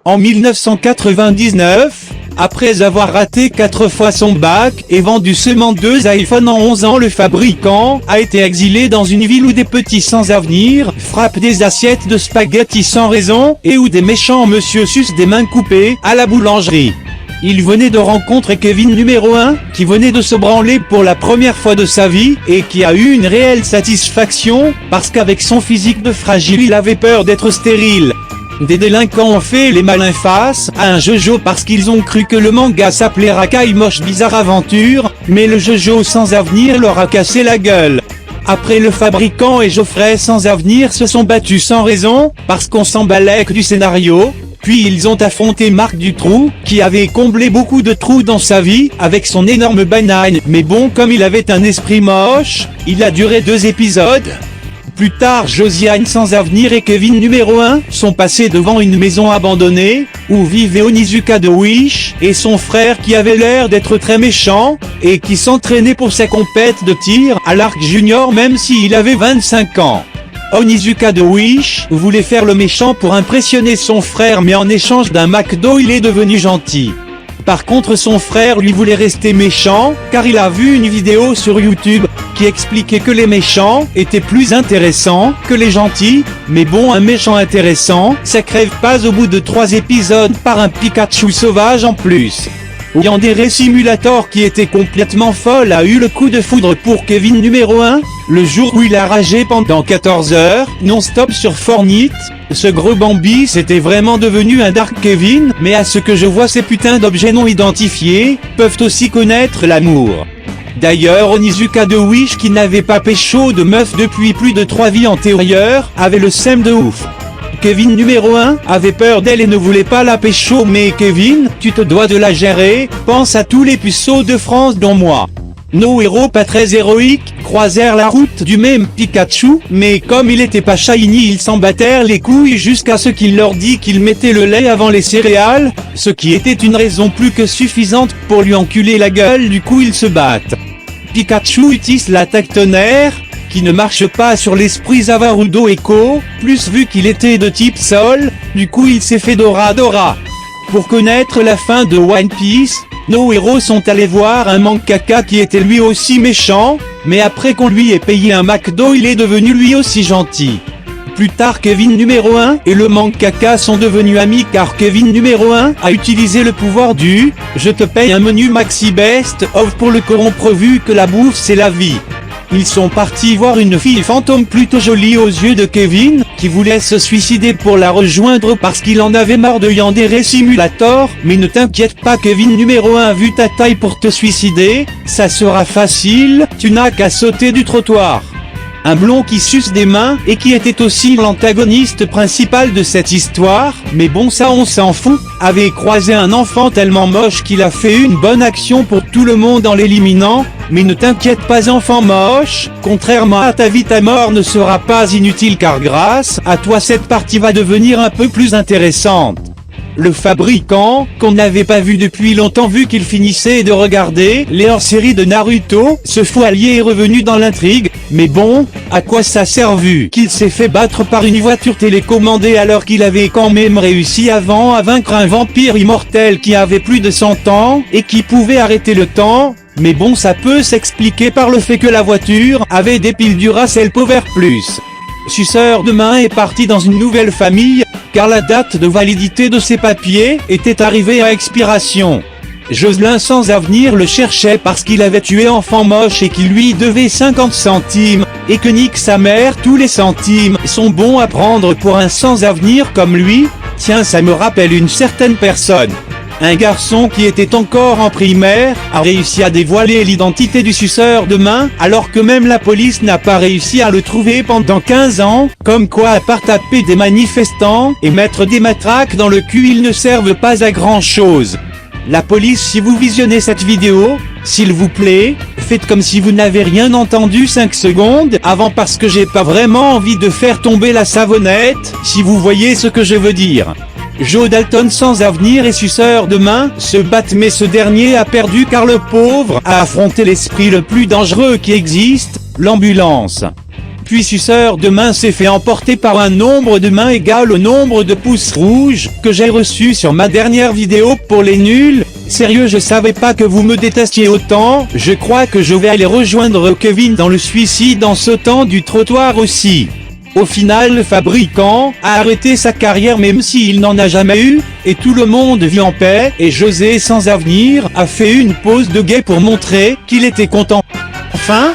En 1999, après avoir raté 4 fois son bac et vendu seulement 2 iPhones en 11 ans, le fabricant a été exilé dans une ville où des petits sans avenir frappent des assiettes de spaghettis sans raison et où des méchants monsieur sucent des mains coupées à la boulangerie. Il venait de rencontrer Kevin numéro 1, qui venait de se branler pour la première fois de sa vie, et qui a eu une réelle satisfaction, parce qu'avec son physique de fragile il avait peur d'être stérile. Des délinquants ont fait les malins face à un Jojo parce qu'ils ont cru que le manga s'appelait Rakai Moche Bizarre Aventure, mais le Jojo sans avenir leur a cassé la gueule. Après, le fabricant et Geoffrey sans avenir se sont battus sans raison, parce qu'on s'emballait que du scénario. Puis ils ont affronté Marc Dutroux, qui avait comblé beaucoup de trous dans sa vie, avec son énorme banane, mais bon, comme il avait un esprit moche, il a duré 2 épisodes. Plus tard, Josiane sans avenir et Kevin numéro 1 sont passés devant une maison abandonnée, où vivait Onizuka de Wish, et son frère qui avait l'air d'être très méchant, et qui s'entraînait pour sa compète de tir à l'arc junior même s'il avait 25 ans. Onizuka de Wish voulait faire le méchant pour impressionner son frère, mais en échange d'un McDo il est devenu gentil. Par contre, son frère lui voulait rester méchant, car il a vu une vidéo sur YouTube qui expliquait que les méchants étaient plus intéressants que les gentils, mais bon, un méchant intéressant, ça crève pas au bout de 3 épisodes par un Pikachu sauvage en plus. Yandere Simulator, qui était complètement folle, a eu le coup de foudre pour Kevin numéro 1, le jour où il a ragé pendant 14 heures, non-stop sur Fortnite. Ce gros Bambi c'était vraiment devenu un Dark Kevin, mais à ce que je vois, ces putains d'objets non identifiés peuvent aussi connaître l'amour. D'ailleurs, Onizuka de Wish, qui n'avait pas pécho de meuf depuis plus de 3 vies antérieures, avait le seum de ouf. Kevin numéro 1 avait peur d'elle et ne voulait pas la pécho, mais Kevin, tu te dois de la gérer, pense à tous les puceaux de France dont moi. Nos héros pas très héroïques croisèrent la route du même Pikachu, mais comme il était pas shiny, ils s'en battèrent les couilles jusqu'à ce qu'il leur dit qu'il mettait le lait avant les céréales, ce qui était une raison plus que suffisante pour lui enculer la gueule. Du coup ils se battent. Pikachu utilise l'attaque tonnerre, qui ne marche pas sur l'esprit Zavarudo Echo, plus vu qu'il était de type sol, du coup il s'est fait Dora. Pour connaître la fin de One Piece, nos héros sont allés voir un mangaka qui était lui aussi méchant, mais après qu'on lui ait payé un McDo il est devenu lui aussi gentil. Plus tard, Kevin numéro 1 et le mangaka sont devenus amis, car Kevin numéro 1 a utilisé le pouvoir du « je te paye un menu maxi best of » pour le corrompre, vu que la bouffe c'est la vie. Ils sont partis voir une fille fantôme plutôt jolie aux yeux de Kevin, qui voulait se suicider pour la rejoindre parce qu'il en avait marre de Yandere Simulator, mais ne t'inquiète pas Kevin numéro 1, vu ta taille pour te suicider, ça sera facile, tu n'as qu'à sauter du trottoir. Un blond qui suce des mains et qui était aussi l'antagoniste principal de cette histoire, mais bon ça on s'en fout, avait croisé un enfant tellement moche qu'il a fait une bonne action pour tout le monde en l'éliminant. Mais ne t'inquiète pas enfant moche, contrairement à ta vie, ta mort ne sera pas inutile, car grâce à toi cette partie va devenir un peu plus intéressante. Le fabricant, qu'on n'avait pas vu depuis longtemps vu qu'il finissait de regarder les hors-séries de Naruto, ce fou allié est revenu dans l'intrigue, mais bon, à quoi ça sert vu qu'il s'est fait battre par une voiture télécommandée alors qu'il avait quand même réussi avant à vaincre un vampire immortel qui avait plus de 100 ans et qui pouvait arrêter le temps. Mais bon, ça peut s'expliquer par le fait que la voiture avait des piles Duracell Power Plus. Suceur de main est parti dans une nouvelle famille, car la date de validité de ses papiers était arrivée à expiration. Jocelyn sans avenir le cherchait parce qu'il avait tué enfant moche et qu'il lui devait 50 centimes, et que nique sa mère, tous les centimes sont bons à prendre pour un sans avenir comme lui. Tiens, ça me rappelle une certaine personne. Un garçon qui était encore en primaire a réussi à dévoiler l'identité du suceur de main, alors que même la police n'a pas réussi à le trouver pendant 15 ans, comme quoi à part taper des manifestants et mettre des matraques dans le cul, ils ne servent pas à grand chose. La police, si vous visionnez cette vidéo, s'il vous plaît, faites comme si vous n'avez rien entendu 5 secondes avant, parce que j'ai pas vraiment envie de faire tomber la savonnette, si vous voyez ce que je veux dire. Joe Dalton sans avenir et suceur de main se battent, mais ce dernier a perdu car le pauvre a affronté l'esprit le plus dangereux qui existe, l'ambulance. puis suceur de main s'est fait emporter par un nombre de mains égal au nombre de pouces rouges que j'ai reçu sur ma dernière vidéo pour les nuls. Sérieux, je savais pas que vous me détestiez autant. Je crois que je vais aller rejoindre Kevin dans le suicide en sautant du trottoir aussi. Au final, le fabricant a arrêté sa carrière même s'il n'en a jamais eu, et tout le monde vit en paix, et José sans avenir a fait une pause de guet pour montrer qu'il était content. Enfin,